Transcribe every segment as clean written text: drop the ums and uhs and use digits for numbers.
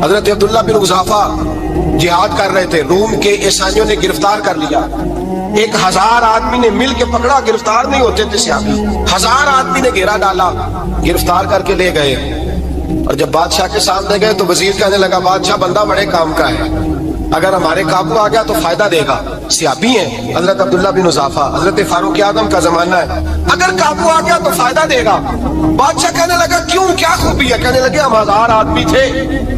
حضرت عبداللہ بن حذافہ جہاد کر رہے تھے، روم کے عیسائیوں نے گرفتار کر لیا، 1000 آدمی نے مل کے پکڑا، گرفتار نہیں ہوتے تھے صحابی، 1000 آدمی نے گھیرا ڈالا، گرفتار کر کے لے گئے، اور جب بادشاہ کے سامنے گئے تو وزیر کہنے لگا بادشاہ بندہ بڑے کام کا ہے، اگر ہمارے قابو آ گیا تو فائدہ دے گا، صحابی ہیں حضرت عبداللہ بن حذافہ، حضرت فاروق اعظم کا زمانہ ہے، اگر قابو آ گیا تو فائدہ دے گا۔ بادشاہ کہنے لگا کیوں، کیا خوبی ہے؟ کہنے لگے ہم 1000 آدمی تھے،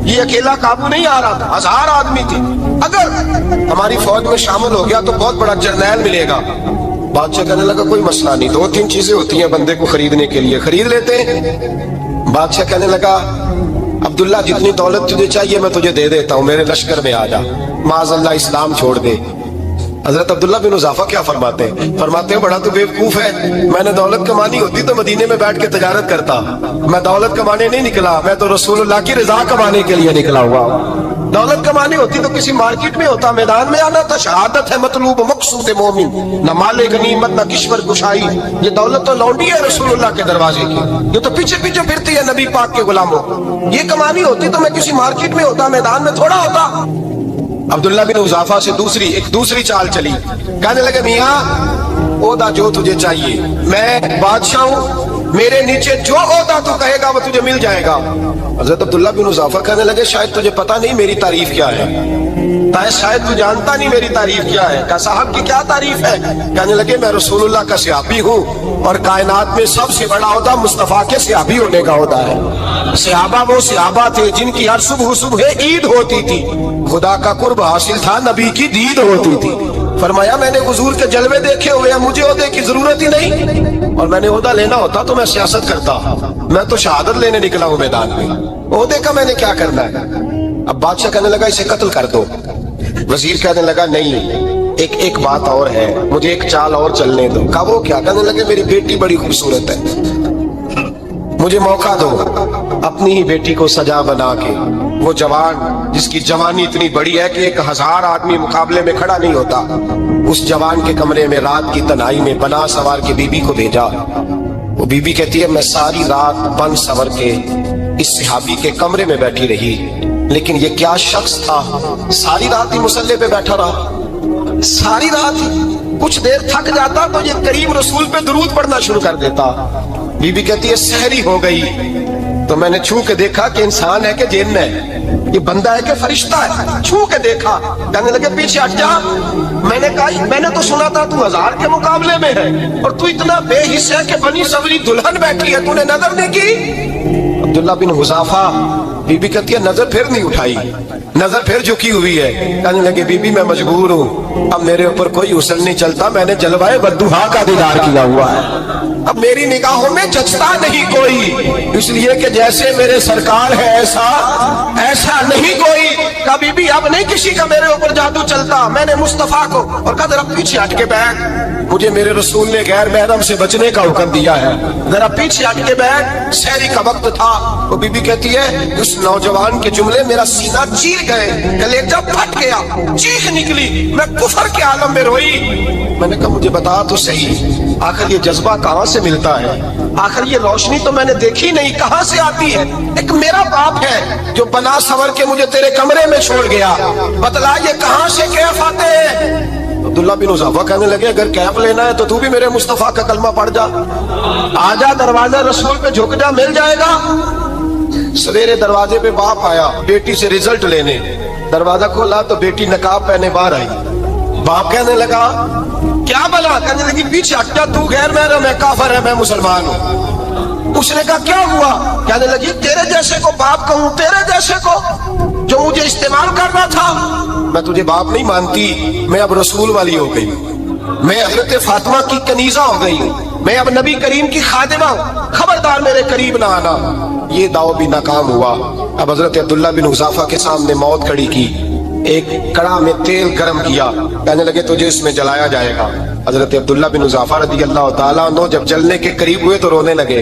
یہ اکیلا قابو نہیں آ رہا تھا، 1000 آدمی تھے، اگر ہماری فوج میں شامل ہو گیا تو بہت بڑا جرنیل ملے گا۔ بادشاہ کہنے لگا کوئی مسئلہ نہیں، 2-3 چیزیں ہوتی ہیں بندے کو خریدنے کے لیے، خرید لیتے ہیں۔ بادشاہ کہنے لگا عبداللہ جتنی دولت تجھے چاہیے میں تجھے دے دیتا ہوں، میرے لشکر میں آ جا، معاذ اللہ اسلام چھوڑ دے۔ حضرت عبداللہ بن حذافہ کیا فرماتے ہیں بڑا تو بیوقوف ہے، میں نے دولت کمانی ہوتی تو مدینے میں بیٹھ کے تجارت کرتا، میں دولت کمانے نہیں نکلا، میں تو رسول اللہ کی رضا کمانے کے لیے نکلا ہوا ہوں۔ دولت کمانی ہوتی تو کسی مارکیٹ میں ہوتا، میدان میں آنا تھا، شہادت ہے مطلوب مقصود مومن، نہ مال غنیمت نہ کشور کشائی، یہ دولت تو لونڈی ہے رسول اللہ کے دروازے کی، یہ تو پیچھے پیچھے پھرتی ہے نبی پاک کے غلاموں، یہ کمانی ہوتی تو میں کسی مارکیٹ میں ہوتا، میدان میں تھوڑا ہوتا۔ عبداللہ بن حذافہ سے دوسری چال چلی، کہنے لگے میاں عہدہ جو تجھے چاہیے، میں بادشاہ ہوں، میرے نیچے جو عہدہ تو کہے گا وہ تجھے مل جائے گا۔ حضرت عبداللہ بن حذافہ کہنے لگے شاید تجھے پتہ نہیں میری تعریف کیا ہے، شاید تو جانتا نہیں میری تعریف کیا ہے۔ کہا صاحب کی کیا تعریف ہے؟ کہنے لگے میں رسول اللہ کا صحابی ہوں، اور کائنات میں سب سے بڑا عہدہ مصطفیٰ کے صحابی ہونے کا عہدہ ہے۔ صحابہ وہ صحابہ تھے جن کی ہر صبح عید ہوتی تھی، خدا کا قرب حاصل تھا، نبی کی دید ہوتی تھی۔ فرمایا میں نے حضور کے جلوے دیکھے ہوئے ہیں، مجھے عہدے کی ضرورت ہی نہیں، اور میں نے عہدہ لینا ہوتا تو میں سیاست کرتا، میں تو شہادت لینے نکلا ہوں میدان میں، عہدے کا میں نے کیا کرنا ہے؟ اب بادشاہ کہنے لگا اسے قتل کر دو، وزیر کہنے لگا نہیں، ایک بات اور ہے، مجھے ایک چال اور چلنے دو۔ کہا وہ کیا؟ کہنے لگے میری بیٹی بڑی خوبصورت ہے، مجھے موقع دو، اپنی ہی بیٹی کو سجا بنا کے، وہ جوان جس کی جوانی اتنی بڑی ہے کہ 1000 آدمی مقابلے میں کھڑا نہیں ہوتا، اس جوان کے کمرے میں رات کی تنہائی میں بنا سوار کے بی بی کو بھیجا۔ وہ بی بی کہتی ہے میں ساری رات بن سور کے اس صحابی کے کمرے میں بیٹھی رہی، لیکن یہ کیا شخص تھا، ساری رات ہی مصلے پہ بیٹھا رہا، ساری رات کچھ دیر تھک جاتا تو یہ کریم رسول پہ درود پڑھنا شروع کر دیتا۔ بی بی کہتی ہے سحری ہو گئی تو میں نے چھو کے دیکھا کہ انسان ہے کہ جن ہے، یہ بندہ ہے کہ فرشتہ ہے، چھو کے دیکھا۔ کہنے لگے پیچھے ہٹ جا، میں نے کہا میں نے تو سنا تھا تو 1000 کے مقابلے میں ہے، اور تو اتنا بے حس ہے کہ بنی سوری دلہن بیٹھی ہے، تو نے نظر نہیں کی؟ عبداللہ بن حذافہ، بی بی کہتی ہے نظر پھر نہیں اٹھائی، نظر پھر جھکی ہوئی ہے۔ کہنے لگے بی بی میں مجبور ہوں، اب میرے اوپر کوئی حسن نہیں چلتا، میں نے جلوائے بدوحا کا دیدار کیا ہوا ہے، اب میری نگاہوں میں جچتا نہیں کوئی، اس لیے کہ جیسے میرے سرکار ہے ایسا نہیں کوئی۔ کبھی بھی اب نہیں کسی کا میرے اوپر جادو چلتا، میں نے مصطفیٰ کو، اور کہا ذرا پیچھے ہٹ کے بیٹھ، مجھے میرے رسول نے غیر محرم سے بچنے کا حکم دیا ہے، ذرا پیچھے ہٹ کے بیٹھ، سحری کا وقت تھا۔ وہ بی بی کہتی ہے اس نوجوان کے جملے میرا سینہ چیر گئے، کلیجہ پھٹ گیا، چیخ نکلی، میں کفر کے عالم میں روئی۔ میں نے کہا مجھے بتا تو صحیح، آخر یہ جذبہ کہاں سے ملتا ہے، آخر یہ روشنی تو میں نے دیکھی نہیں، کہاں سے آتی ہے؟ ایک میرا باپ ہے جو بنا سور کے مجھے تیرے کمرے میں چھوڑ گیا، بتلا یہ کہاں سے کیف آتے ہیں؟ عبداللہ بن حذافہ کہنے لگے اگر کیف لینا ہے تو بھی میرے مصطفیٰ کا کلمہ پڑھ جا، آجا دروازہ رسول پہ جھک جا، مل جائے گا۔ سویرے دروازے پہ باپ آیا بیٹی سے رزلٹ لینے، دروازہ کھولا تو بیٹی نقاب پہنے باہر آئی۔ باپ کہنے لگا کیا بلا؟ کہنے لگی پیچھے ہٹ جا، تو غیر محرم ہے، کافر ہے، میں مسلمان ہوں۔ اس نے کہا کیا ہوا؟ کہنے لگی تیرے جیسے کو باپ کہوں، تیرے جیسے کو جو مجھے استعمال کرنا تھا، میں تجھے باپ نہیں مانتی، میں اب رسول والی ہو گئی، میں حضرت فاطمہ کی کنیزہ ہو گئی ہوں، میں اب نبی کریم کی خادمہ ہوں، خبردار میرے قریب نہ آنا۔ یہ دعوی بھی ناکام ہوا۔ اب حضرت عبداللہ بن حذافہ کے سامنے موت کھڑی کی، ایک کڑا میں تیل گرم کیا، کہنے لگے تجھے اس میں جلایا جائے گا۔ حضرت عبداللہ بن حذافہ رضی اللہ تعالیٰ عنہ جب جلنے کے قریب ہوئے تو رونے لگے،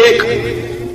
1,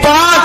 5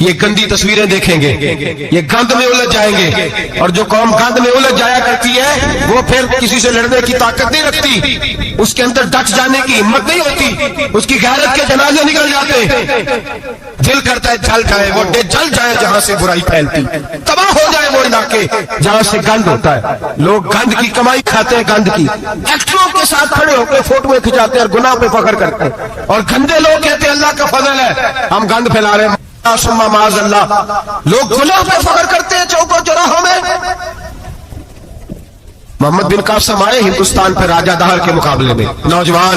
یہ گندی تصویریں دیکھیں گے، یہ گند میں الجھ جائیں گے، اور جو قوم گند میں الجھ جایا کرتی ہے وہ پھر کسی سے لڑنے کی طاقت نہیں رکھتی، اس کے اندر ڈٹ جانے کی ہمت نہیں ہوتی، اس کی غیرت کے جنازے نکل جاتے، دل کرتا ہے جل جائے وہ جل جائے جہاں سے برائی پھیلتی، تباہ ہو جائے وہ علاقے جہاں سے گند ہوتا ہے۔ لوگ گند کی کمائی کھاتے ہیں، گند کی، ایکٹروں کے ساتھ کھڑے ہو کے فوٹویں کھنچاتے ہیں اور گناہ پہ فخر کرتے ہیں، اور گندے لوگ کہتے ہیں اللہ کا فضل ہے ہم گند پھیلا رہے ہیں، ثم معاذ اللہ۔ لوگ گناہ پہ فخر کرتے ہیں چوکوں چوراہوں میں۔ محمد بن قاسم آئے ہندوستان پہ راجہ دہر کے مقابلے میں، نوجوان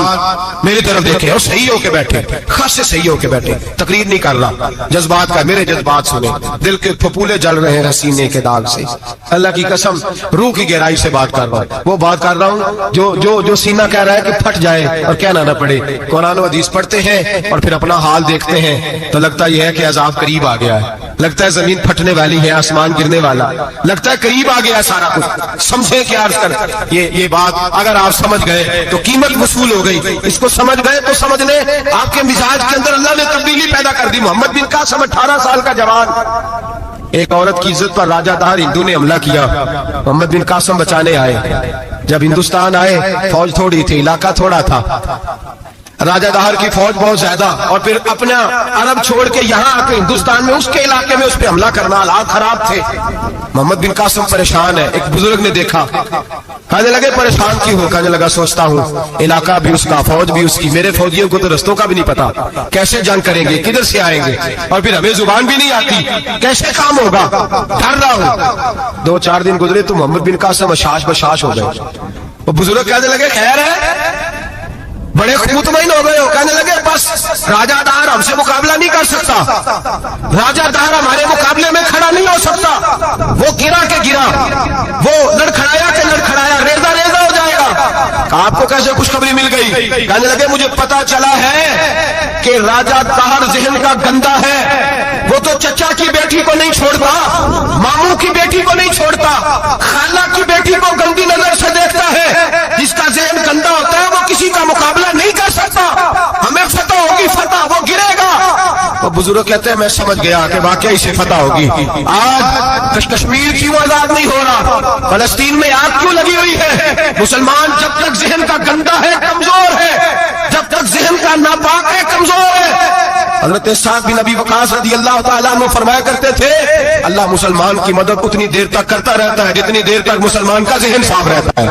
میری طرف دیکھے اور صحیح ہو کے بیٹھے، خاص سے صحیح ہو کے بیٹھے، تقریر نہیں کر رہا، جذبات کا، میرے جذبات سنے، دل کے پھپولے جل رہے ہیں سینے کے داغ سے، اللہ کی قسم روح کی گہرائی سے بات کر رہا ہوں، وہ بات کر رہا ہوں جو سینہ کہہ رہا ہے کہ پھٹ جائے اور کہنا نہ پڑے۔ قرآن و حدیث پڑھتے ہیں اور پھر اپنا حال دیکھتے ہیں تو لگتا یہ ہے کہ عذاب قریب آ گیا ہے، لگتا ہے زمین پھٹنے والی ہے، آسمان گرنے والا، لگتا ہے قریب آ گیا سارا کچھ۔ سمجھے کیا یہ بات اگر آپ سمجھ گئے تو قیمت وصول ہو گئی، اس کو سمجھ گئے تو سمجھ لیں آپ کے مزاج کے اندر اللہ نے تبدیلی پیدا کر دی۔ محمد بن قاسم 18 سال کا جوان، ایک عورت کی عزت پر راجہ دہر ہندو نے حملہ کیا، محمد بن قاسم بچانے آئے۔ جب ہندوستان آئے فوج تھوڑی تھی، علاقہ تھوڑا تھا، راجہ دہر کی فوج بہت زیادہ، اور پھر اپنا عرب چھوڑ کے یہاں آ کے ہندوستان میں اس کے علاقے میں اس پہ حملہ کرنا، حالات خراب تھے۔ محمد بن قاسم پریشان ہے، ایک بزرگ نے دیکھا، کہنے لگے پریشان کیوں ہو؟ کہنے لگا سوچتا ہوں علاقہ بھی اس کا، فوج بھی اس کی، میرے فوجیوں کو تو رستوں کا بھی نہیں پتا، کیسے جنگ کریں گے، کدھر سے آئیں گے، اور پھر ہمیں زبان بھی نہیں آتی، کیسے کام ہوگا، ڈر رہا ہوں۔ 2-4 دن گزرے تو محمد بن قاسم اشاش بشاش ہو گئے۔ وہ بزرگ کہنے لگے خیر ہے، بڑے مطمئن ہو گئے ہو، کہنے لگے بس راجہ دہر ہم سے مقابلہ نہیں کر سکتا، راجہ دہر ہمارے مقابلے میں کھڑا نہیں ہو سکتا، وہ گرا کے گرا، وہ لڑکھڑایا کے لڑکھڑایا، ریزہ ریزہ ہو جائے گا۔ آپ کو کیسے خوشخبری مل گئی؟ کہنے لگے مجھے پتا چلا ہے کہ راجہ دہر ذہن کا گندا ہے، وہ تو چچا کی بیٹی کو نہیں چھوڑتا، ماموں کی بیٹی کو نہیں چھوڑتا، خالہ کی بیٹی کو گندی نظر سے دیکھتا ہے، جس کا ذہن گندا ہوتا ہے وہ کسی کا مقابلہ نہیں کر سکتا، ہمیں فتح ہوگی، فتح وہ گرے گا۔ وہ بزرگ کہتے ہیں میں سمجھ گیا کہ واقعی سے فتح ہوگی۔ آج کشمیر کیوں آزاد نہیں ہو رہا، فلسطین میں آگ کیوں لگی ہوئی ہے؟ مسلمان جب تک ذہن کا گندا ہے کمزور ہے، جب تک ذہن کا ناپاک ہے کمزور ہے۔ حضرت سعد بن ابی وقاص رضی اللہ تعالیٰ عنہ فرمایا کرتے تھے اللہ مسلمان کی مدد اتنی دیر تک کرتا رہتا ہے جتنی دیر تک مسلمان کا ذہن صاف رہتا ہے،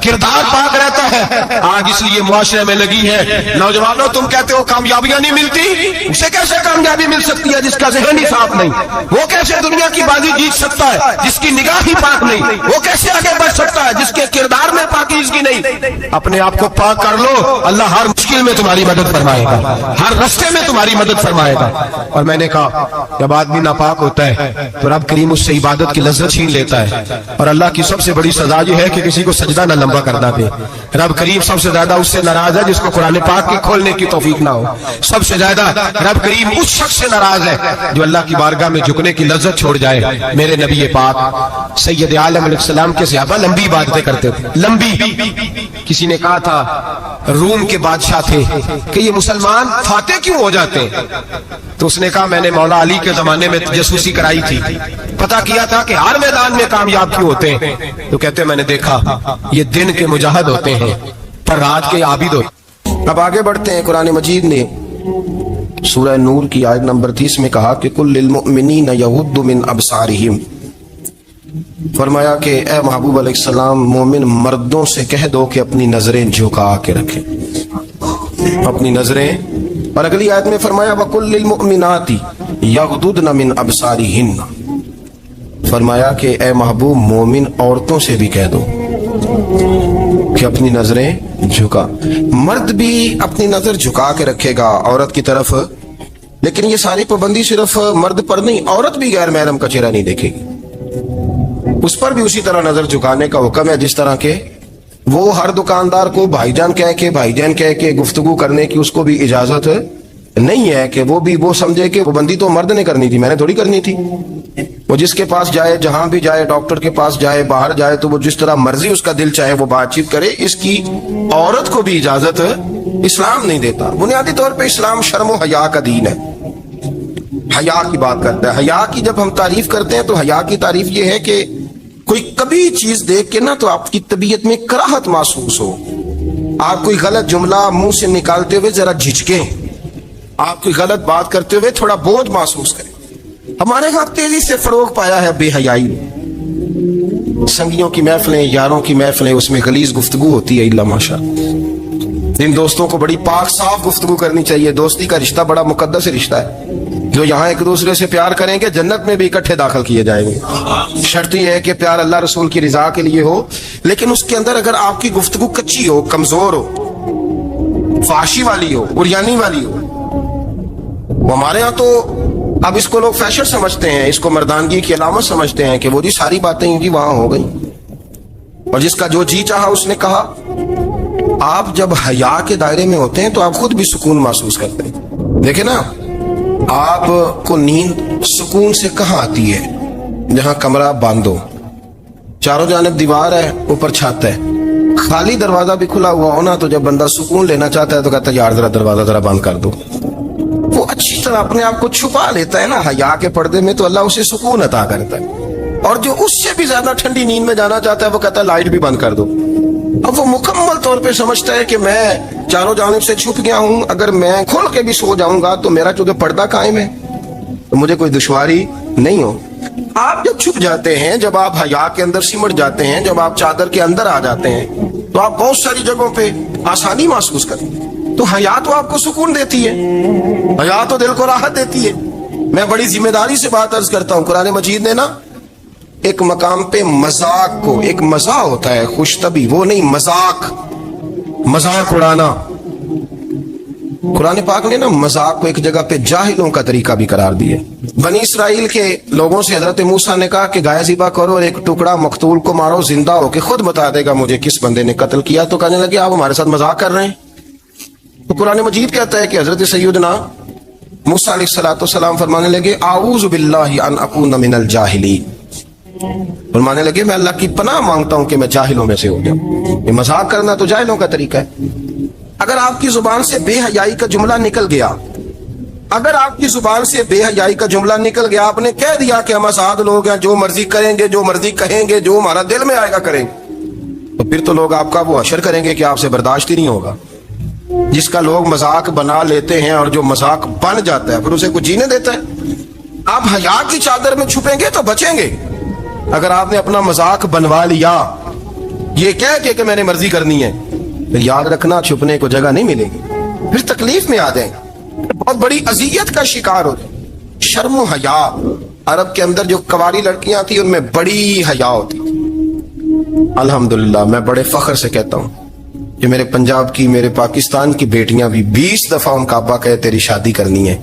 کردار پاک رہتا ہے۔ آج اس لیے معاشرے میں لگی ہے، نوجوانوں تم کہتے ہو کامیابیاں نہیں ملتی، اسے کیسے کامیابی مل سکتی ہے جس کا ذہن ہی صاف نہیں؟ وہ کیسے دنیا کی بازی جیت سکتا ہے جس کی نگاہ ہی پاک نہیں؟ وہ کیسے آگے بڑھ سکتا ہے جس کے کردار میں پاکیزگی نہیں؟ اپنے آپ کو پاک کر لو، اللہ ہر مشکل میں تمہاری مدد فرمائے گا، ہر راستے میں تمہاری مدد فرمائے گا۔ اور میں نے کہا جب آدمی ناپاک ہوتا ہے تو رب کریم اس سے عبادت کی لذت چھین لیتا ہے، اور اللہ کی سب سے بڑی سزا یہ ہے کہ کسی کو سجدہ نہ لمبا کرنا دے۔ رب کریم سب سے زیادہ اس سے ناراض ہے جس کو قرآن پاک کے کھولنے کی توفیق نہ ہو، سب سے زیادہ رب کریم اس شخص سے ناراض ہے جو اللہ کی بارگاہ میں جھکنے کی لذت چھوڑ جائے۔ میرے نبی پاک سید عالم علیہ السلام کے صحابہ لمبی عبادتیں کرتے تھے، لمبی۔ کسی نے کہا تھا روم کے بادشاہ تھے کہ یہ مسلمان فاتح کیوں ہو جاتے ہیں؟ تو اس نے کہا میں نے مولا علی کے زمانے میں جاسوسی کرائی تھی، پتا کیا تھا کہ ہر میدان میں کامیاب کیوں ہوتے ہیں۔ تو کہتے ہیں میں نے دیکھا یہ دن کے مجاہد ہوتے ہیں پر رات کے عابد ہوتے ہیں۔ اب آگے بڑھتے ہیں، قرآن مجید نے سورہ نور کی آیت نمبر 30 میں کہا کہ کل للمؤمنین یغضوا من ابصارہم، فرمایا کہ اے محبوب علیہ السلام مومن مردوں سے کہہ دو کہ اپنی نظریں جھکا کے رکھیں، اپنی نظریں۔ اور اگلی آیت میں فرمایا وَقُلْ لِلْمُؤْمِنَاتِ يَغْضُضْنَ مِنْ أَبْصَارِهِنَّ، فرمایا کہ اے محبوب مومن عورتوں سے بھی کہہ دو کہ اپنی نظریں جھکا۔ مرد بھی اپنی نظر جھکا کے رکھے گا عورت کی طرف، لیکن یہ ساری پابندی صرف مرد پر نہیں، عورت بھی غیر محرم کا چہرہ نہیں دیکھے گی، اس پر بھی اسی طرح نظر جھکانے کا حکم ہے، جس طرح کہ وہ ہر دکاندار کو بھائی جان کہہ کے گفتگو کرنے کی اس کو بھی اجازت نہیں ہے کہ وہ سمجھے کہ پابندی تو مرد نے کرنی تھی، میں نے تھوڑی کرنی تھی۔ وہ جس کے پاس جائے، جہاں بھی جائے، ڈاکٹر کے پاس جائے، باہر جائے، تو وہ جس طرح مرضی اس کا دل چاہے وہ بات چیت کرے، اس کی عورت کو بھی اجازت اسلام نہیں دیتا۔ بنیادی طور پہ اسلام شرم و حیا کا دین ہے، حیا کی بات کرتا ہے. حیا کی جب ہم تعریف کرتے ہیں تو حیا کی تعریف یہ ہے کہ کوئی کبھی چیز دیکھ کے نا تو آپ کی طبیعت میں کراہت محسوس ہو, آپ کوئی غلط جملہ منہ سے نکالتے ہوئے ذرا جھجکیں, آپ کوئی غلط بات کرتے ہوئے تھوڑا بوجھ محسوس کریں. ہمارے ہاں تیزی سے فروغ پایا ہے بے حیائی. سنگیوں کی محفلیں, یاروں کی محفلیں, اس میں غلیظ گفتگو ہوتی ہے. الا ماشاء, ان دوستوں کو بڑی پاک صاف گفتگو کرنی چاہیے. دوستی کا رشتہ بڑا مقدس رشتہ ہے. جو یہاں ایک دوسرے سے پیار کریں گے جنت میں بھی اکٹھے داخل کیے جائیں گے. شرط یہ ہے کہ پیار اللہ رسول کی رضا کے لیے ہو, لیکن اس کے اندر اگر آپ کی گفتگو کچی ہو, کمزور ہو, فحاشی والی ہو, عریانی والی ہو. ہمارے ہاں تو اب اس کو لوگ فیشن سمجھتے ہیں, اس کو مردانگی کی علامت سمجھتے ہیں کہ وہ جی ساری باتیں جی وہاں ہو گئی, اور جس کا جو جی چاہا اس نے کہا. آپ جب حیا کے دائرے میں ہوتے ہیں تو آپ خود بھی سکون محسوس کرتے ہیں. دیکھیں نا, آپ کو نیند سکون سے کہاں آتی ہے؟ جہاں کمرہ باندھو, چاروں جانب دیوار ہے, اوپر چھت ہے, خالی دروازہ بھی کھلا ہوا ہونا تو جب بندہ سکون لینا چاہتا ہے تو کہتا ہے یار ذرا دروازہ ذرا بند کر دو. وہ اچھی طرح اپنے آپ کو چھپا لیتا ہے نا حیا کے پردے میں, تو اللہ اسے سکون عطا کرتا ہے. اور جو اس سے بھی زیادہ ٹھنڈی نیند میں جانا چاہتا ہے وہ کہتا ہے لائٹ بھی بند کر دو. اب وہ مکمل طور پہ سمجھتا ہے کہ میں چاروں جانب سے چھپ گیا ہوں, اگر میں کھل کے بھی سو جاؤں گا تو میرا چونکہ پردہ قائم ہے تو مجھے کوئی دشواری نہیں ہو. آپ جب چھپ جاتے ہیں, جب آپ حیا کے اندر سمٹ جاتے ہیں, جب آپ چادر کے اندر آ جاتے ہیں تو آپ بہت ساری جگہوں پہ آسانی محسوس کرتے ہیں. تو حیا تو آپ کو سکون دیتی ہے, حیا تو دل کو راحت دیتی ہے. میں بڑی ذمہ داری سے بات عرض کرتا ہوں, قرآن مجید نے نا ایک مقام پہ مذاق کو, ایک مزاح ہوتا ہے خوش طبی, وہ نہیں مذاق, مذاق اڑانا. قرآن پاک نے نا مذاق کو ایک جگہ پہ جاہلوں کا طریقہ بھی قرار دیا. بنی اسرائیل کے لوگوں سے حضرت موسیٰ نے کہا کہ گائے ذبح کرو اور ایک ٹکڑا مقتول کو مارو, زندہ ہو کے خود بتا دے گا مجھے کس بندے نے قتل کیا. تو کہنے لگے آپ ہمارے ساتھ مذاق کر رہے ہیں. تو قرآن مجید کہتا ہے کہ حضرت سیدنا موسیٰ علیہ السلام فرمانے لگے اعوذ باللہ ان اکون من الجاہلین. فرمانے لگے میں اللہ کی پناہ مانگتا ہوں کہ میں جاہلوں میں سے ہو جاؤں. یہ مذاق کرنا تو جاہلوں کا طریقہ ہے. اگر آپ کی زبان سے بے حیائی کا جملہ نکل گیا, اگر آپ کی زبان سے بے حیائی کا جملہ نکل گیا, آپ نے کہہ دیا کہ ہم آزاد لوگ ہیں, جو مرضی کریں گے, جو مرضی کہیں گے, جو ہمارا دل میں آئے گا کریں گے, تو پھر تو لوگ آپ کا وہ حشر کریں گے کہ آپ سے برداشت ہی نہیں ہوگا. جس کا لوگ مذاق بنا لیتے ہیں اور جو مذاق بن جاتا ہے پھر اسے کچھ جینے دیتا ہے. آپ حیا کی چادر میں چھپیں گے تو بچیں گے. اگر آپ نے اپنا مذاق بنوا لیا یہ کہہ کے کہ میں نے مرضی کرنی ہے, پھر یاد رکھنا چھپنے کو جگہ نہیں ملے گی, پھر تکلیف میں آ جائیں گے, بہت بڑی اذیت کا شکار ہو جائیں. شرم و حیا, عرب کے اندر جو کواری لڑکیاں تھیں ان میں بڑی حیا ہوتی. الحمدللہ میں بڑے فخر سے کہتا ہوں کہ میرے پنجاب کی, میرے پاکستان کی بیٹیاں بھی 20 دفعہ ان کا ابا کہے تیری شادی کرنی ہے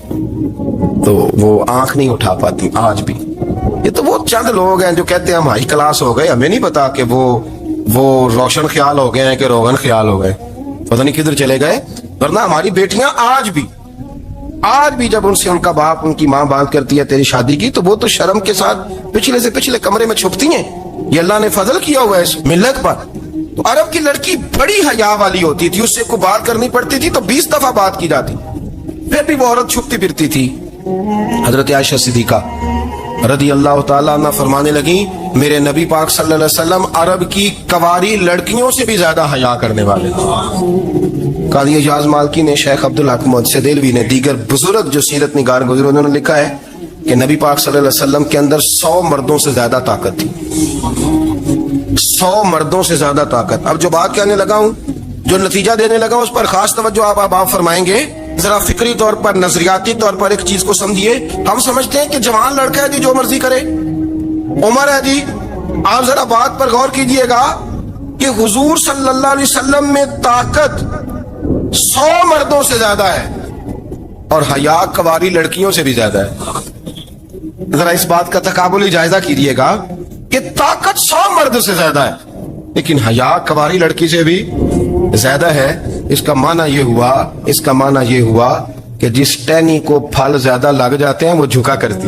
تو وہ آنکھ نہیں اٹھا پاتی آج بھی. یہ تو وہ چند لوگ ہیں جو کہتے ہیں ہم ہائی کلاس ہو گئے, ہمیں نہیں پتا کہ وہ روشن خیال ہو گئے ہیں کہ روغن خیال ہو گئے, پتہ نہیں کدھر چلے گئے. ورنہ ہماری بیٹیاں آج بھی جب ان سے ان کا باپ, ان کی ماں بات کرتی ہے تیری شادی کی, تو وہ تو شرم کے ساتھ پچھلے سے پچھلے کمرے میں چھپتی ہیں. یہ اللہ نے فضل کیا ہوا ہے اس ملت پر. تو عرب کی لڑکی بڑی حیا والی ہوتی تھی, اس سے کوئی بات کرنی پڑتی تھی تو 20 دفعہ بات کی جاتی, پھر بھی وہ عورت چھپتی پھرتی تھی. حضرت عائشہ صدیقہ رضی اللہ تعالیٰ عنہ فرمانے لگی میرے نبی پاک صلی اللہ علیہ وسلم عرب کی کواری لڑکیوں سے بھی زیادہ حیا کرنے والے. قاضی اجاز مالکی نے, شیخ عبدالحق محدث دہلوی نے, دیگر بزرگ جو سیرت نگار گزرے انہوں نے لکھا ہے کہ نبی پاک صلی اللہ علیہ وسلم کے اندر 100 مردوں سے زیادہ طاقت تھی. 100 مردوں سے زیادہ طاقت. اب جو بات کہنے لگا ہوں, جو نتیجہ دینے لگا ہوں, اس پر خاص توجہ آپ فرمائیں گے. ذرا فکری طور پر, نظریاتی طور پر ایک چیز کو سمجھیے. ہم سمجھتے ہیں کہ جوان لڑکا ہے جی جو مرضی کرے, عمر ہے جی. آپ ذرا بات پر غور کیجئے گا کہ حضور صلی اللہ علیہ وسلم میں طاقت 100 مردوں سے زیادہ ہے اور حیا کواری لڑکیوں سے بھی زیادہ ہے. ذرا اس بات کا تقابلی جائزہ کیجئے گا کہ طاقت 100 مرد سے زیادہ ہے لیکن حیا کواری لڑکی سے بھی زیادہ ہے. اس کا معنی یہ ہوا کہ جس ٹہنی کو پھل زیادہ لگ جاتے ہیں وہ جھکا کرتی.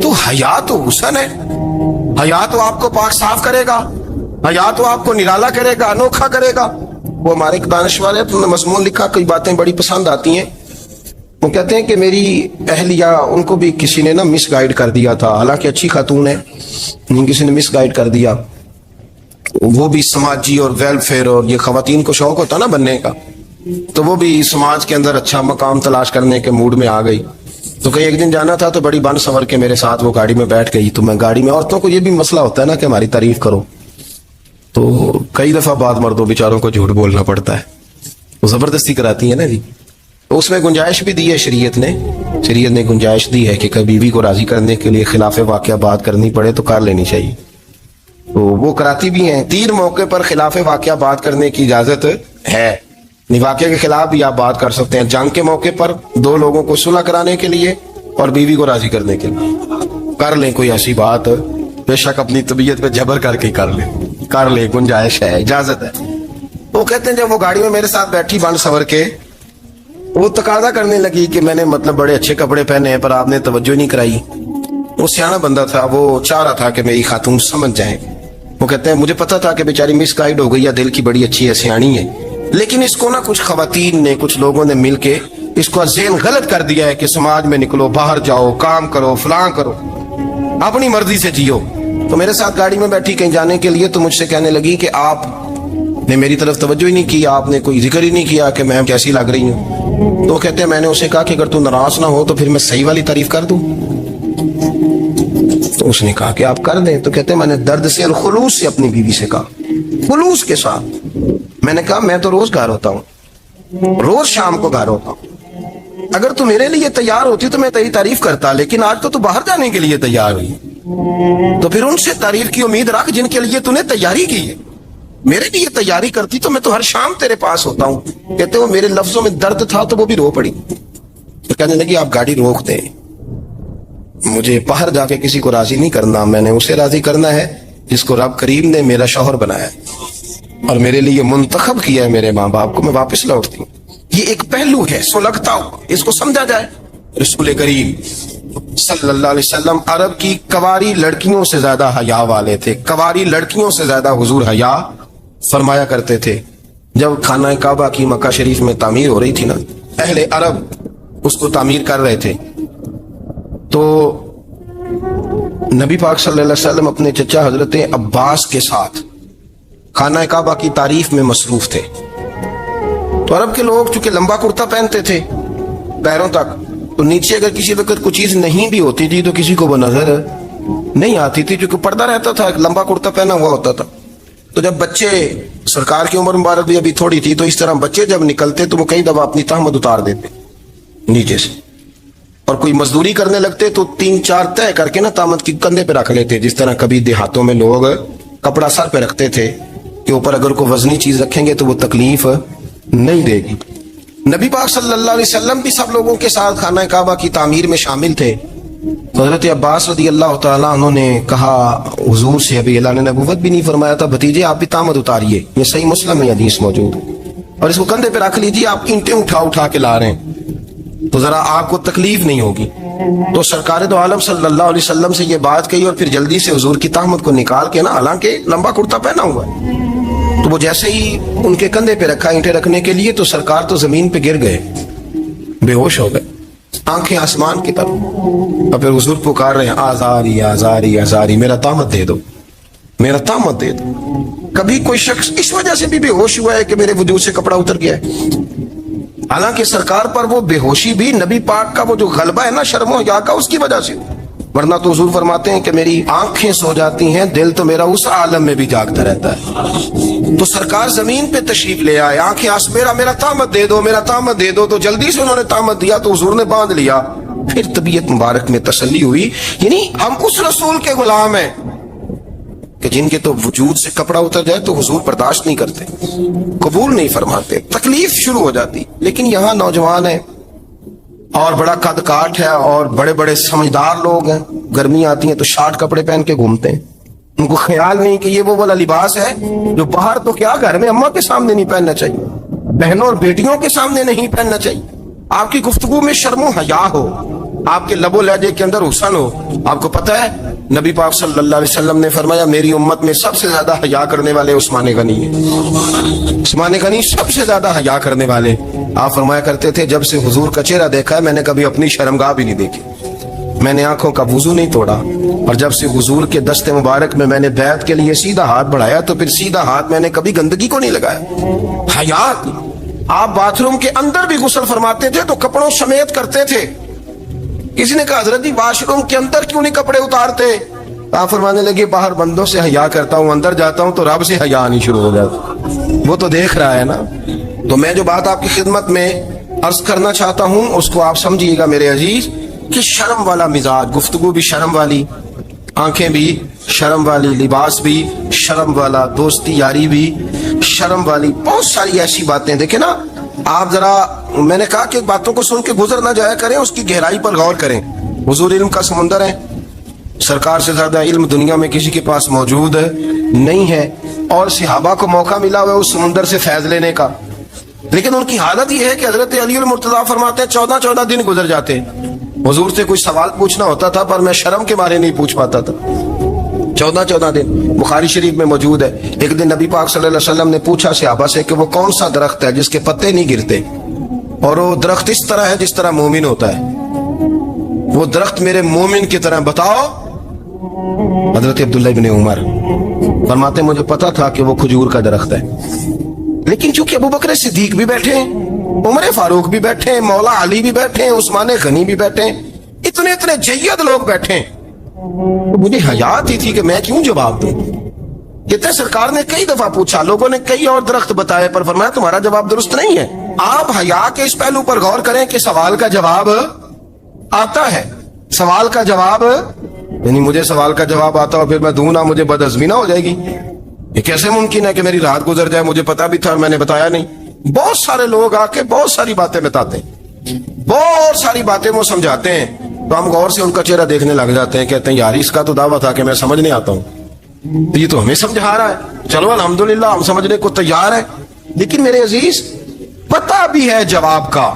تو حیا تو حسن ہے, حیا تو آپ کو پاک صاف کرے گا, حیا تو آپ کو نرالا کرے گا, انوکھا کرے گا. وہ ہمارے ایک دانشور ہے, مضمون لکھا, کئی باتیں بڑی پسند آتی ہیں. وہ کہتے ہیں کہ میری اہلیہ ان کو بھی کسی نے نا مس گائیڈ کر دیا تھا، حالانکہ اچھی خاتون ہے، کسی نے مس گائیڈ کر دیا. وہ بھی سماجی اور ویلفیئر، اور یہ خواتین کو شوق ہوتا نا بننے کا، تو وہ بھی سماج کے اندر اچھا مقام تلاش کرنے کے موڈ میں آ گئی. تو کہیں ایک دن جانا تھا تو بڑی بن سنور کے میرے ساتھ وہ گاڑی میں بیٹھ گئی. تو میں گاڑی میں، عورتوں کو یہ بھی مسئلہ ہوتا ہے نا کہ ہماری تعریف کرو، تو کئی دفعہ بعد مردوں بیچاروں کو جھوٹ بولنا پڑتا ہے، وہ زبردستی کراتی ہے نا جی. تو اس میں گنجائش بھی دی ہے شریعت نے گنجائش دی ہے کہ کبھی بیوی کو راضی کرنے کے لیے خلاف واقعہ بات کرنی پڑے تو کر لینی چاہیے. تو وہ کراتی بھی ہیں. 3 موقع پر خلاف واقعہ بات کرنے کی اجازت ہے. واقعے کے خلاف بھی آپ بات کر سکتے ہیں. جنگ کے موقع پر 2 لوگوں کو صلح کرانے کے لیے اور بیوی کو راضی کرنے کے لیے کر لیں کوئی ایسی بات، بے شک اپنی طبیعت پہ جبر کر کے کر لیں، گنجائش ہے، اجازت ہے. وہ کہتے ہیں جب وہ گاڑی میں میرے ساتھ بیٹھی بن سنور کے، وہ تقاضا کرنے لگی کہ میں نے مطلب بڑے اچھے کپڑے پہنے ہیں پر آپ نے توجہ نہیں کرائی. وہ سیانا بندہ تھا، وہ چاہ رہا تھا کہ میری خاتون سمجھ جائیں. وہ کہتے ہیں مجھے پتا تھا کہ بیچاری مس گائیڈ ہو گئی ہے، دل کی بڑی اچھی ہے، سیانی ہے، لیکن اس کو نا کچھ خواتین نے، کچھ لوگوں نے مل کے اس کو ذہن غلط کر دیا ہے کہ سماج میں نکلو، باہر جاؤ، کام کرو، فلاں کرو، اپنی مرضی سے جیو. تو میرے ساتھ گاڑی میں بیٹھی کہیں جانے کے لیے، تو مجھ سے کہنے لگی کہ آپ نے میری طرف توجہ ہی نہیں کی، آپ نے کوئی ذکر ہی نہیں کیا کہ میں کیسی لگ رہی ہوں. تو کہتے ہیں میں نے اسے کہا کہ اگر تو ناراض نہ ہو تو پھر میں صحیح والی تعریف کر دوں. تو اس نے کہا کہ آپ کر دیں. تو کہتے ہیں میں نے درد سے اور خلوص سے اپنی بیوی سے کہا، خلوص کے ساتھ میں نے کہا میں تو روز گھر ہوتا ہوں، روز شام کو گھر ہوتا ہوں، اگر تو میرے لیے تیار ہوتی تو میں تیری تعریف کرتا، لیکن آج تو باہر جانے کے لیے تیار ہوئی، تو پھر ان سے تعریف کی امید رکھ جن کے لیے تو نے تیاری کی ہے. میرے لیے تیاری کرتی تو میں تو ہر شام تیرے پاس ہوتا ہوں. کہتے وہ میرے لفظوں میں درد تھا تو وہ بھی رو پڑی. تو کہنے لگی آپ گاڑی روک دیں، مجھے باہر جا کے کسی کو راضی نہیں کرنا، میں نے اسے راضی کرنا ہے جس کو رب کریم نے میرا شوہر بنایا اور میرے لیے منتخب کیا ہے میرے ماں باپ کو. میں واپس لوٹتی ہوں. یہ ایک پہلو ہے سلگتا ہوا، اس کو سمجھا جائے. رسول کریم صلی اللہ علیہ وسلم عرب کی کواری لڑکیوں سے زیادہ حیا والے تھے. کواری لڑکیوں سے زیادہ حضور حیا فرمایا کرتے تھے. جب خانہ کعبہ کی مکہ شریف میں تعمیر ہو رہی تھی نا، اہل عرب اس کو تعمیر کر رہے تھے، تو نبی پاک صلی اللہ علیہ وسلم اپنے چچا حضرت عباس کے ساتھ خانہ کعبہ کی تعریف میں مصروف تھے. تو عرب کے لوگ چونکہ لمبا کرتا پہنتے تھے پیروں تک، تو نیچے اگر کسی وقت کوئی چیز نہیں بھی ہوتی تھی تو کسی کو وہ نظر نہیں آتی تھی، چونکہ پردہ رہتا تھا، ایک لمبا کرتا پہنا ہوا ہوتا تھا. تو جب بچے، سرکار کی عمر مبارک بھی ابھی تھوڑی تھی، تو اس طرح بچے جب نکلتے تو وہ کئی دفعہ اپنی تہمت اتار دیتے نیچے سے، اور کوئی مزدوری کرنے لگتے تو 3-4 طے کر کے نا تہمت کی کندھے پہ رکھ لیتے. جس طرح کبھی دیہاتوں میں لوگ کپڑا سر پہ رکھتے تھے کہ اوپر اگر کوئی وزنی چیز رکھیں گے تو وہ تکلیف نہیں دے گی. نبی پاک صلی اللہ علیہ وسلم بھی سب لوگوں کے ساتھ خانہ کعبہ کی تعمیر میں شامل تھے. حضرت عباس رضی اللہ تعالیٰ عنہ نے کہا حضور سے، ابھی اللہ نے نبوت بھی نہیں فرمایا تھا، بھتیجے آپ بھی تہمت اتاریے. یہ صحیح مسلم میں حدیث موجود ہے، اور اس کو کندھے پہ رکھ لیجیے، آپ اینٹیں اٹھا اٹھا کے لا رہے ہیں تو ذرا آپ کو تکلیف نہیں ہوگی. تو سرکار دو عالم صلی اللہ علیہ وسلم سے یہ بات کہی، اور پھر جلدی سے حضور کی تہمت کو نکال کے نا، حالانکہ لمبا کرتا پہنا ہوا ہے، تو وہ جیسے ہی ان کے کندھے پہ رکھا اینٹیں رکھنے کے لیے، تو سرکار تو زمین پہ گر گئے، بے ہوش ہو گئے، آنکھیں آسمان کی طرف. اور پھر حضور پکار رہے ہیں آزاری آزاری آزاری، میرا تہمت دے دو، میرا تہمت دے دو. کبھی کوئی شخص اس وجہ سے بھی بے ہوش ہوا ہے کہ میرے وجود سے کپڑا اتر گیا ہے، حالانکہ سرکار پر وہ بے ہوشی بھی نبی پاک کا وہ جو غلبہ ہے نا شرم و حیا کا، اس کی وجہ سے. ورنہ تو حضور فرماتے ہیں کہ میری آنکھیں سو جاتی ہیں، دل تو میرا اس عالم میں بھی جاگتا رہتا ہے. تو سرکار زمین پہ تشریف لے آئے، آنکھیں میرا تہمت دے دو، میرا تہمت دے دو. تو جلدی سے انہوں نے تہمت دیا تو حضور نے باندھ لیا. پھر طبیعت مبارک میں تسلی ہوئی. یعنی ہم اس رسول کے غلام ہیں کہ جن کے تو وجود سے کپڑا اتر جائے تو حضور برداشت نہیں کرتے، قبول نہیں فرماتے، تکلیف شروع ہو جاتی. لیکن یہاں نوجوان ہیں اور بڑا قد کاٹ ہے اور بڑے بڑے سمجھدار لوگ ہیں، گرمی آتی ہیں تو شارٹ کپڑے پہن کے گھومتے ہیں. ان کو خیال نہیں کہ یہ وہ والا لباس ہے جو باہر تو کیا گھر میں اماں کے سامنے نہیں پہننا چاہیے، بہنوں اور بیٹیوں کے سامنے نہیں پہننا چاہیے. آپ کی گفتگو میں شرم و حیا ہو، آپ کے لب و لہجے کے اندر حسن ہو. آپ کو پتہ ہے نبی پاک صلی اللہ علیہ وسلم نے فرمایا میری امت میں سب سے زیادہ حیا کرنے والے عثمان غنی ہیں، عثمان غنی سب سے زیادہ حیا کرنے والے۔ آپ فرمایا کرتے تھے جب سے حضور کا چہرہ دیکھا ہے میں نے کبھی اپنی شرمگاہ بھی نہیں دیکھی، میں نے آنکھوں کا وضو نہیں توڑا، اور جب سے حضور کے دست مبارک میں نے بیعت کے لیے سیدھا ہاتھ بڑھایا تو پھر سیدھا ہاتھ میں نے کبھی گندگی کو نہیں لگایا۔ حیا، آپ باتھ روم کے اندر بھی غسل فرماتے تھے تو کپڑوں سمیت کرتے تھے۔ کسی نے کہا حضرت جی واش روم کے اندر کیوں نہیں کپڑے اتارتے؟ آپ فرمانے لگے باہر بندوں سے حیا کرتا ہوں، اندر جاتا ہوں تو رب سے حیا آنی شروع ہو جاتی، وہ تو دیکھ رہا ہے نا۔ تو میں جو بات آپ کی خدمت میں عرض کرنا چاہتا ہوں اس کو آپ سمجھیے گا میرے عزیز، کہ شرم والا مزاج، گفتگو بھی شرم والی، آنکھیں بھی شرم والی، لباس بھی شرم والا، دوستی یاری بھی شرم والی، بہت ساری ایسی باتیں۔ دیکھیں نا آپ ذرا، میں نے کہا کہ باتوں کو سن کے گزر نہ جایا کریں، اس کی گہرائی پر غور کریں۔ حضور علم کا سمندر ہے، سرکار سے زیادہ علم دنیا میں کسی کے پاس موجود نہیں ہے، اور صحابہ کو موقع ملا ہوا ہے اس سمندر سے فیض لینے کا، لیکن ان کی حالت یہ ہے کہ حضرت علی المرتضیٰ فرماتے ہیں 14 دن گزر جاتے، حضور سے کوئی سوال پوچھنا ہوتا تھا پر میں شرم کے مارے نہیں پوچھ پاتا تھا۔ 14 دن بخاری شریف میں موجود ہے۔ ایک دن نبی پاک صلی اللہ علیہ وسلم نے پوچھا صحابہ سے کہ وہ کون سا درخت ہے جس کے پتے نہیں گرتے، اور وہ درخت اس طرح ہے جس طرح مومن ہوتا ہے، وہ درخت میرے مومن کی طرح بتاؤ۔ حضرت عبداللہ ابن عمر فرماتے مجھے پتا تھا کہ وہ کھجور کا درخت ہے، لیکن چونکہ ابو بکر صدیق بھی بیٹھے ہیں، عمر فاروق بھی بیٹھے ہیں، مولا علی بھی بیٹھے ہیں، عثمان غنی بھی بیٹھے ہیں، اتنے جید لوگ بیٹھے ہیں، مجھے حیا آتی تھی کہ میں کیوں جواب دوں۔ کہتے سرکار نے کئی دفعہ پوچھا، لوگوں نے کئی اور درخت بتائے، پر فرمایا تمہارا جواب درست نہیں ہے۔ آپ حیا کے اس پہلو پر غور کریں کہ سوال کا جواب آتا ہے، سوال کا جواب، یعنی مجھے سوال کا جواب آتا اور پھر میں دوں نہ، مجھے بدہضمی نہ ہو جائے گی؟ یہ کیسے ممکن ہے کہ میری رات گزر جائے، مجھے پتا بھی تھا اور میں نے بتایا نہیں؟ بہت سارے لوگ آ کے بہت ساری باتیں بتاتے ہیں، بہت ساری باتیں وہ سمجھاتے ہیں، تو ہم غور سے ان کا چہرہ دیکھنے لگ جاتے ہیں، کہتے ہیں یار اس کا تو دعویٰ تھا کہ میں سمجھنے آتا ہوں، یہ تو ہمیں سمجھا رہا ہے، چلو الحمدللہ ہم سمجھنے کو تیار ہے۔ لیکن میرے عزیز پتہ بھی ہے جواب کا،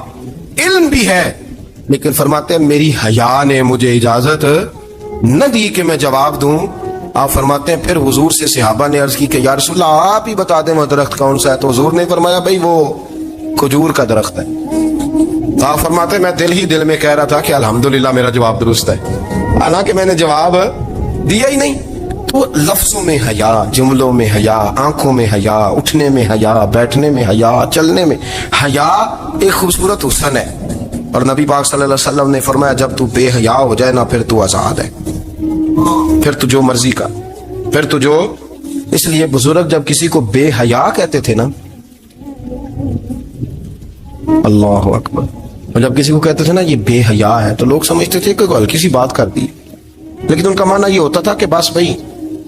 علم بھی ہے، لیکن فرماتے ہیں میری حیا نے مجھے اجازت نہ دی کہ میں جواب دوں۔ آپ فرماتے ہیں پھر حضور سے صحابہ نے عرض کی کہ یا رسول اللہ آپ ہی بتا دیں وہ درخت کون سا ہے، تو حضور نے فرمایا بھئی وہ کھجور کا درخت ہے۔ آپ فرماتے ہیں میں دل میں کہہ رہا تھا کہ الحمدللہ میرا جواب درست ہے، حالانکہ میں نے جواب دیا ہی نہیں۔ تو لفظوں میں حیا، جملوں میں حیا، آنکھوں میں حیا، اٹھنے میں حیا، بیٹھنے میں حیا، چلنے میں حیا ایک خوبصورت حسن ہے، اور نبی پاک صلی اللہ علیہ وسلم نے فرمایا جب تو بے حیا ہو جائے نا پھر تو آزاد ہے، پھر تو جو مرضی کا، پھر تو جو۔ اس لیے بزرگ جب کسی کو بے حیا کہتے تھے نا، اللہ اکبر، اور جب کسی کو کہتے تھے نا یہ بے حیا ہے تو لوگ سمجھتے تھے کہ ہلکی سی بات کر دی، لیکن ان کا معنی یہ ہوتا تھا کہ بس بھائی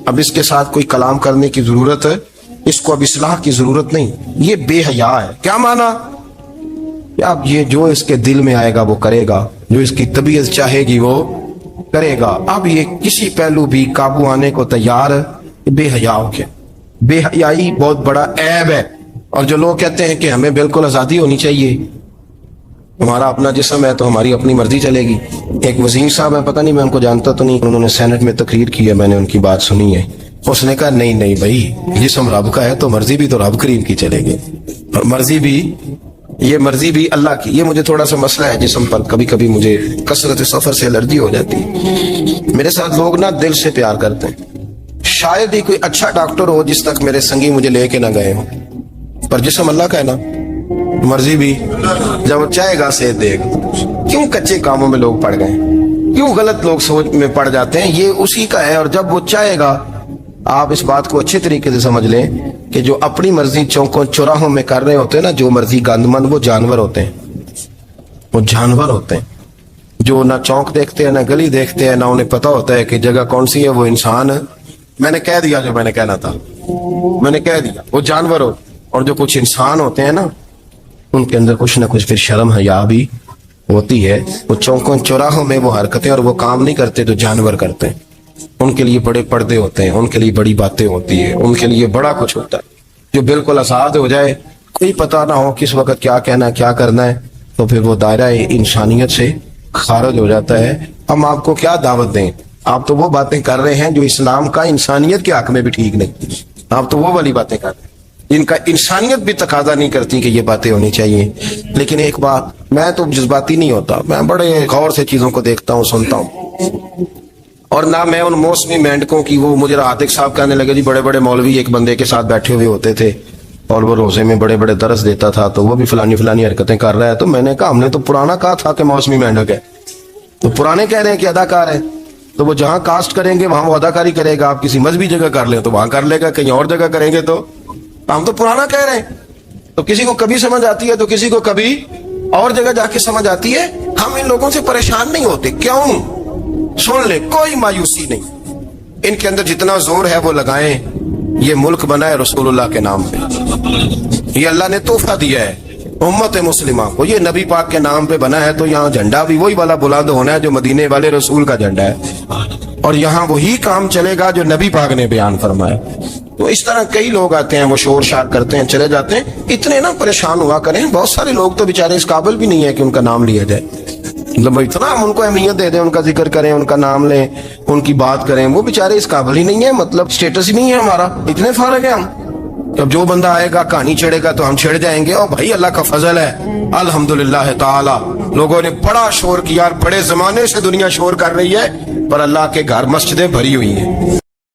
اب اس کے ساتھ کوئی کلام کرنے کی ضرورت ہے، اس کو اب اصلاح کی ضرورت نہیں، یہ بے حیا ہے۔ کیا معنی؟ کہ اب یہ جو اس کے دل میں آئے گا وہ کرے گا، جو اس کی طبیعت چاہے گی وہ کرے گا، اب یہ کسی پہلو بھی قابو آنے کو تیار بے حیا ہو گیا۔ بے حیائی بہت بڑا عیب ہے، اور جو لوگ کہتے ہیں کہ ہمیں بالکل آزادی ہونی چاہیے، ہمارا اپنا جسم ہے تو ہماری اپنی مرضی چلے گی۔ ایک وزیر صاحب ہے، پتہ نہیں میں ان کو جانتا تو نہیں، انہوں نے سینٹ میں تقریر کی ہے، میں نے ان کی بات سنی ہے، اس نے کہا نہیں بھائی جسم رب کا ہے تو مرضی بھی تو رب کریم کی چلے گی، اور مرضی بھی اللہ کی۔ یہ مجھے تھوڑا سا مسئلہ ہے جسم پر، کبھی کبھی مجھے کثرت سفر سے الرجی ہو جاتی ہے۔ میرے ساتھ لوگ نا دل سے پیار کرتے ہیں، شاید ہی کوئی اچھا ڈاکٹر ہو جس تک میرے سنگی مجھے لے کے نہ گئے ہوں، پر جسم اللہ کا ہے نا، مرضی بھی جب وہ چاہے گا صحت دے گا۔ کیوں کچے کاموں میں لوگ پڑ گئے، کیوں غلط لوگ سوچ میں پڑ جاتے ہیں، یہ اسی کا ہے، اور جب وہ چاہے گا، آپ اس بات کو اچھے طریقے سے سمجھ لیں کہ جو اپنی مرضی چوکوں چوراہوں میں کر رہے ہوتے ہیں نا، جو مرضی گند مند، وہ جانور ہوتے ہیں، وہ جانور ہوتے ہیں جو نہ چونک دیکھتے ہیں نہ گلی دیکھتے ہیں، نہ انہیں پتہ ہوتا ہے کہ جگہ کون سی ہے۔ وہ انسان، میں نے کہہ دیا جو میں نے کہنا تھا، میں نے کہہ دیا، وہ جانور ہو۔ اور جو کچھ انسان ہوتے ہیں نا، ان کے اندر کچھ نہ کچھ پھر شرم حیا بھی ہوتی ہے، وہ چوکوں چوراہوں میں وہ حرکتیں اور وہ کام نہیں کرتے جو جانور کرتے ہیں۔ ان کے لیے بڑے پردے ہوتے ہیں، ان کے لیے بڑی باتیں ہوتی ہیں، ان کے لیے بڑا کچھ ہوتا ہے۔ جو بالکل آزاد ہو جائے، کوئی پتہ نہ ہو کس وقت کیا کہنا ہے کیا کرنا ہے، تو پھر وہ دائرہ انسانیت سے خارج ہو جاتا ہے۔ ہم آپ کو کیا دعوت دیں آپ تو وہ باتیں کر رہے ہیں جو اسلام کا انسانیت کے حق میں بھی ٹھیک نہیں. آپ تو وہ والی باتیں کر رہے ہیں جن کا انسانیت بھی تقاضا نہیں کرتی کہ یہ باتیں ہونی چاہیے. لیکن ایک بات، میں تو جذباتی نہیں ہوتا، میں بڑے غور سے چیزوں کو دیکھتا ہوں، سنتا ہوں. اور نہ میں ان موسمی مینڈکوں کی، وہ مجھے عاطق صاحب کہنے لگے جی بڑے بڑے مولوی ایک بندے کے ساتھ بیٹھے ہوئے ہوتے تھے اور وہ روزے میں بڑے بڑے درس دیتا تھا تو وہ بھی فلانی فلانی حرکتیں کر رہا ہے. تو میں نے کہا ہم نے تو پرانا کہا تھا کہ موسمی مینڈک ہے، تو پرانے کہہ رہے ہیں کہ اداکار ہے، تو وہ جہاں کاسٹ کریں گے وہاں وہ اداکاری کرے گا. آپ کسی مذہبی جگہ کر لیں تو وہاں کر لے گا، کہیں اور جگہ کریں گے تو ہم تو پرانا کہہ رہے ہیں. تو کسی کو کبھی سمجھ آتی ہے تو کسی کو کبھی اور جگہ جا کے سمجھ آتی ہے. ہم ان لوگوں سے پریشان نہیں ہوتے. کیوں؟ سن لے، کوئی مایوسی نہیں. ان کے اندر جتنا زور ہے وہ لگائیں. یہ ملک بنا ہے رسول اللہ کے نام پہ، یہ اللہ نے تحفہ دیا ہے امت مسلمہ کو. یہ نبی پاک کے نام پہ بنا ہے تو یہاں جھنڈا بھی وہی والا بلند ہونا ہے جو مدینے والے رسول کا جھنڈا ہے، اور یہاں وہی کام چلے گا جو نبی پاک نے بیان فرمایا. تو اس طرح کئی لوگ آتے ہیں، وہ شور شار کرتے ہیں، چلے جاتے ہیں. اتنے نہ پریشان ہوا کریں. بہت سارے لوگ تو بیچارے اس قابل بھی نہیں ہے کہ ان کا نام لیا جائے. مطلب اتنا ہم ان کو اہمیت دے دیں، ان کا ذکر کریں، ان کا نام لیں، ان کی بات کریں. وہ بیچارے اس قابل ہی نہیں ہے، مطلب سٹیٹس ہی نہیں ہے ہمارا. اتنے فارغ ہیں ہم. اب جو بندہ آئے گا کہانی چھیڑے گا تو ہم چھیڑ جائیں گے. اور بھائی اللہ کا فضل ہے الحمدللہ تعالی، لوگوں نے بڑا شور کیا، اور بڑے زمانے سے دنیا شور کر رہی ہے، پر اللہ کے گھر مسجدیں بھری ہوئی ہیں.